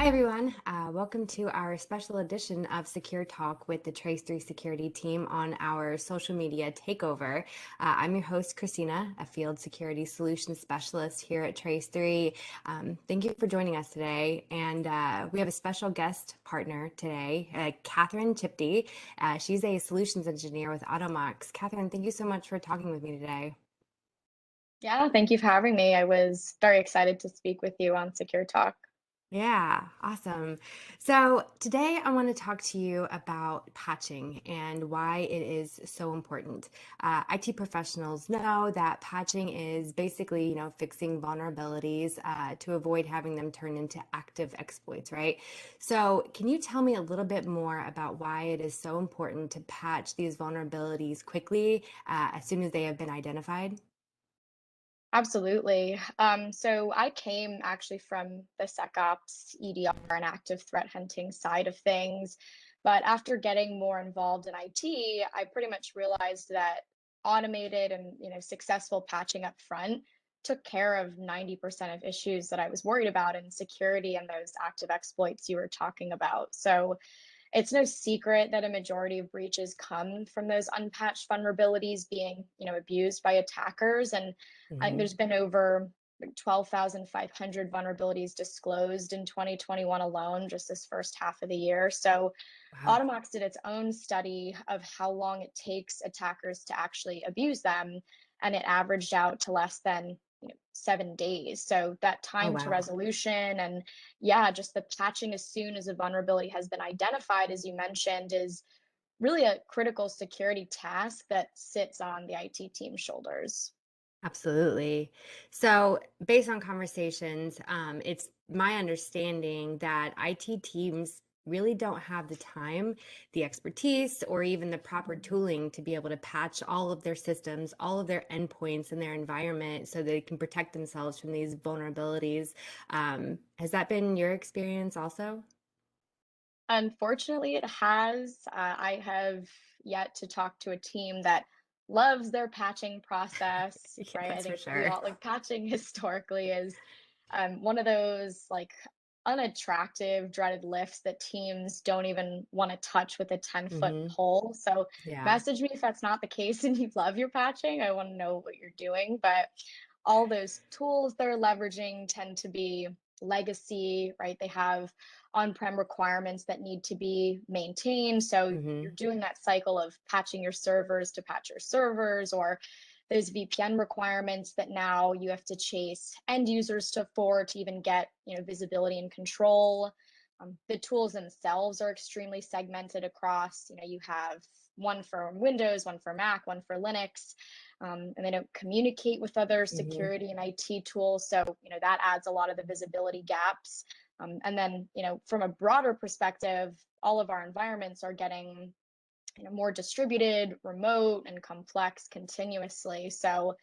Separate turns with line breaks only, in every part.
Hi, everyone. Welcome to our special edition of Secure Talk with the Trace3 security team on our social media takeover. I'm your host, Christina, a field security solutions specialist here at Trace3. Thank you for joining us today. And we have a special guest partner today, Catherine Chipty. She's a solutions engineer with Automox. Catherine, thank you so much for talking with me today.
Yeah, thank you for having me. I was very excited to speak with you on Secure Talk.
Yeah, awesome. So today I want to talk to you about patching and why it is so important. IT professionals know that patching is basically, fixing vulnerabilities to avoid having them turn into active exploits, right? So can you tell me a little bit more about why it is so important to patch these vulnerabilities quickly as soon as they have been identified?
Absolutely. So I came actually from the SecOps, EDR, and active threat hunting side of things. But after getting more involved in IT, I pretty much realized that automated and successful patching up front took care of 90% of issues that I was worried about in security and those active exploits you were talking about. So it's no secret that a majority of breaches come from those unpatched vulnerabilities being, abused by attackers. And I think
Hmm.
there's been over 12,500 vulnerabilities disclosed in 2021 alone, just this first half of the year. So
Wow.
Automox did its own study of how long it takes attackers to actually abuse them, and it averaged out to less than 7 days. So that
Oh,
time to
wow.
resolution and yeah, just the patching as soon as a vulnerability has been identified, as you mentioned, is really a critical security task that sits on the IT team's shoulders.
Absolutely. So, based on conversations, it's my understanding that IT teams really don't have the time, the expertise, or even the proper tooling to be able to patch all of their systems, all of their endpoints in their environment so they can protect themselves from these vulnerabilities. Has that been your experience also?
Unfortunately, it has. I have yet to talk to a team that loves their patching process,
Yeah,
right? I
that's for
think we
sure.
all like patching historically is one of those like unattractive, dreaded lifts that teams don't even want to touch with a 10-foot
Hmm.
pole. So,
Yeah.
message me if that's not the case and you love your patching. I want to know what you're doing. But all those tools they're leveraging tend to be legacy, right? They have on-prem requirements that need to be maintained. So you're
Hmm.
doing that cycle of patching your servers to patch your servers, or those VPN requirements that now you have to chase end users to even get visibility and control. The tools themselves are extremely segmented across. You have one for Windows, one for Mac, one for Linux, and they don't communicate with other
Hmm.
security and IT tools. So that adds a lot of the visibility gaps. And then from a broader perspective, all of our environments are getting more distributed, remote, and complex continuously. So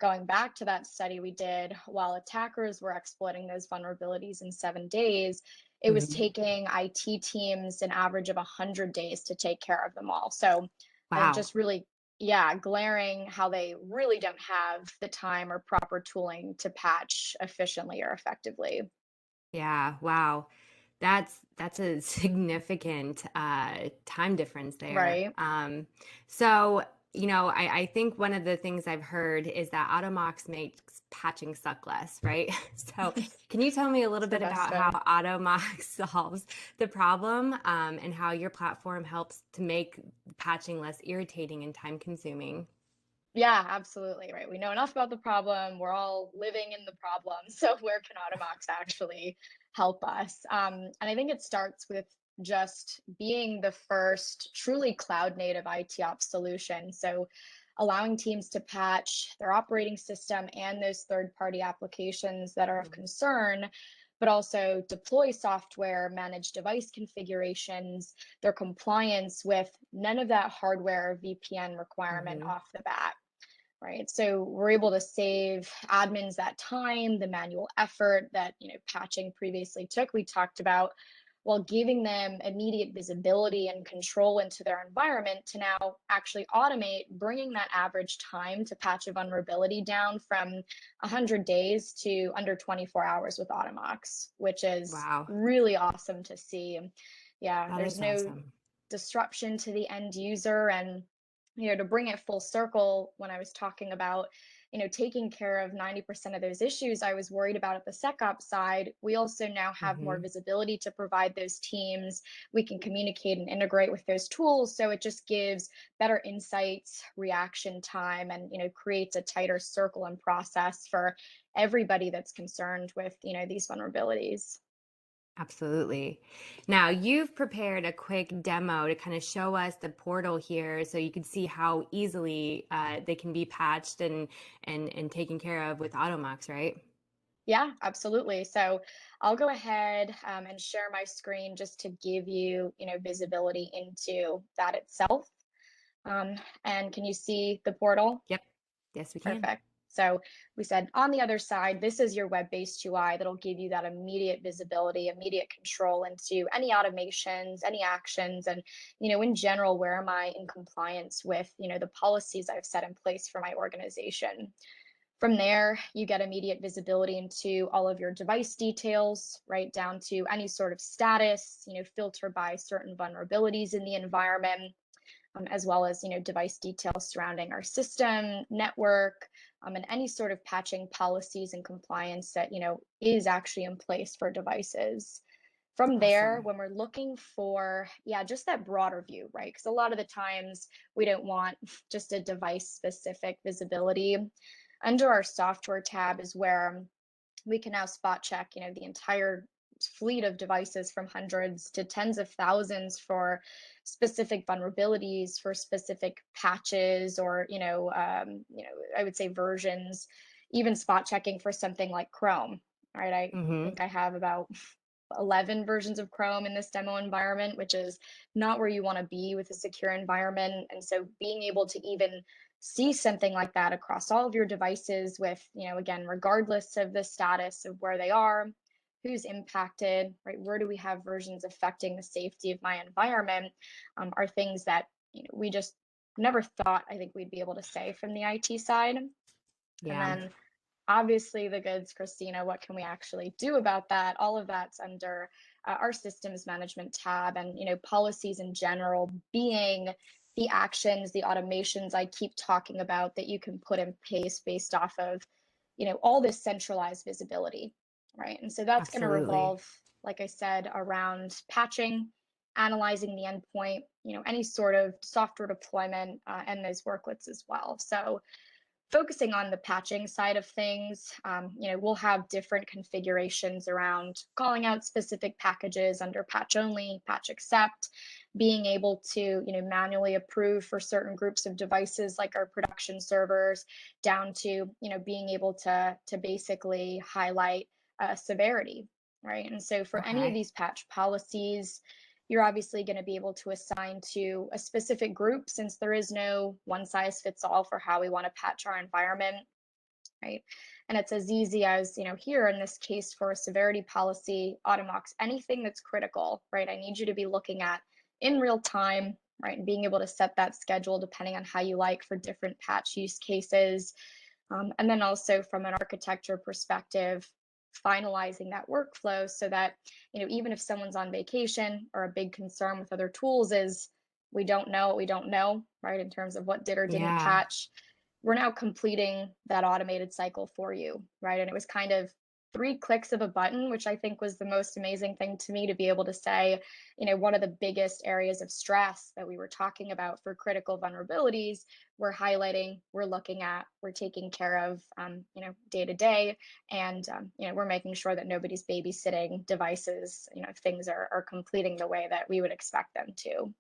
going back to that study we did, while attackers were exploiting those vulnerabilities in 7 days, it was
Hmm.
taking IT teams an average of 100 days to take care of them all. So I think
Wow.
just really, yeah, glaring how they really don't have the time or proper tooling to patch efficiently or effectively.
Yeah, wow. That's a significant time difference there.
Right.
So, I think one of the things I've heard is that Automox makes patching suck less, right? So, can you tell me a little
It's the
bit
best
about how
way.
Automox solves the problem, and how your platform helps to make patching less irritating and time consuming?
Yeah, absolutely. Right. We know enough about the problem. We're all living in the problem. So where can Automox actually help us? And I think it starts with just being the first truly cloud native IT ops solution. So allowing teams to patch their operating system and those third party applications that are of concern, but also deploy software, manage device configurations, their compliance with none of that hardware VPN requirement
Mm-hmm.
off the bat, right? So we're able to save admins that time, the manual effort that patching previously took. We talked about while giving them immediate visibility and control into their environment to now actually automate, bringing that average time to patch a vulnerability down from 100 days to under 24 hours with Automox, which is
Wow,
really awesome to see. Yeah,
that
there's
is
no
awesome.
disruption to the end user. And to bring it full circle, when I was talking about taking care of 90% of those issues I was worried about at the SecOps side, we also now have more
Hmm.
visibility to provide those teams. We can communicate and integrate with those tools, so it just gives better insights, reaction time, and creates a tighter circle and process for everybody that's concerned with these vulnerabilities.
Absolutely. Now, you've prepared a quick demo to kind of show us the portal here so you can see how easily they can be patched and taken care of with Automox, right?
Yeah, absolutely. So I'll go ahead and share my screen just to give you, visibility into that itself. Um, and can you see the portal?
Yep. Yes, we can.
Perfect. So we said on the other side, this is your web-based UI that'll give you that immediate visibility, immediate control into any automations, any actions, and in general, where am I in compliance with the policies I've set in place for my organization. From there, you get immediate visibility into all of your device details, right down to any sort of status, filter by certain vulnerabilities in the environment, as well as device details surrounding our system, network, and any sort of patching policies and compliance that is actually in place for devices. From there,
Awesome.
when we're looking for, yeah, just that broader view, right? Because a lot of the times we don't want just a device specific visibility. Under our software tab is where we can now spot check, the entire fleet of devices from hundreds to tens of thousands for specific vulnerabilities, for specific patches, or I would say versions, even spot checking for something like Chrome. Right, I
Hmm.
think I have about 11 versions of Chrome in this demo environment, which is not where you want to be with a secure environment. And so being able to even see something like that across all of your devices with, again, regardless of the status of where they are, who's impacted, right? Where do we have versions affecting the safety of my environment, are things that, we just never thought, I think, we'd be able to say from the IT side. And
Yeah.
then obviously the goods, Christina, what can we actually do about that? All of that's under our systems management tab, and policies in general being the actions, the automations I keep talking about that you can put in place based off of all this centralized visibility, right? And so that's going to
Absolutely.
revolve, like I said, around patching, analyzing the endpoint, any sort of software deployment, and those worklets as well. So focusing on the patching side of things, we'll have different configurations around calling out specific packages under patch only, patch accept, being able to, manually approve for certain groups of devices like our production servers, down to, being able to basically highlight severity, right? And so for any of
Okay.
these patch policies, you're obviously going to be able to assign to a specific group, since there is no one size fits all for how we want to patch our environment, right? And it's as easy as, here in this case for a severity policy, Automox, anything that's critical, right? I need you to be looking at in real time, right? And being able to set that schedule depending on how you like for different patch use cases. And then also from an architecture perspective, finalizing that workflow so that, even if someone's on vacation, or a big concern with other tools is we don't know what we don't know, right? In terms of what did or didn't
Yeah.
patch, we're now completing that automated cycle for you, right? And it was kind of 3 clicks of a button, which I think was the most amazing thing to me, to be able to say, one of the biggest areas of stress that we were talking about for critical vulnerabilities, we're highlighting, we're looking at, we're taking care of, day to day. And, we're making sure that nobody's babysitting devices, things are completing the way that we would expect them to.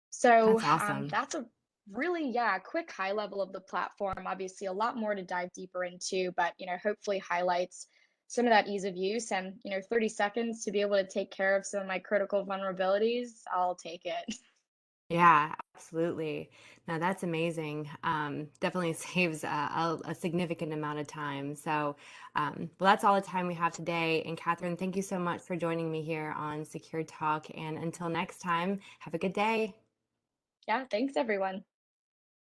So
That's awesome.
that's a really, yeah, quick high level of the platform. Obviously, a lot more to dive deeper into, but hopefully highlights some of that ease of use, and 30 seconds to be able to take care of some of my critical vulnerabilities. I'll take it.
Yeah. Absolutely. Now that's amazing. Definitely saves a significant amount of time. So, well, that's all the time we have today. And Catherine, thank you so much for joining me here on Secure Talk. And until next time, have a good day.
Yeah, thanks everyone.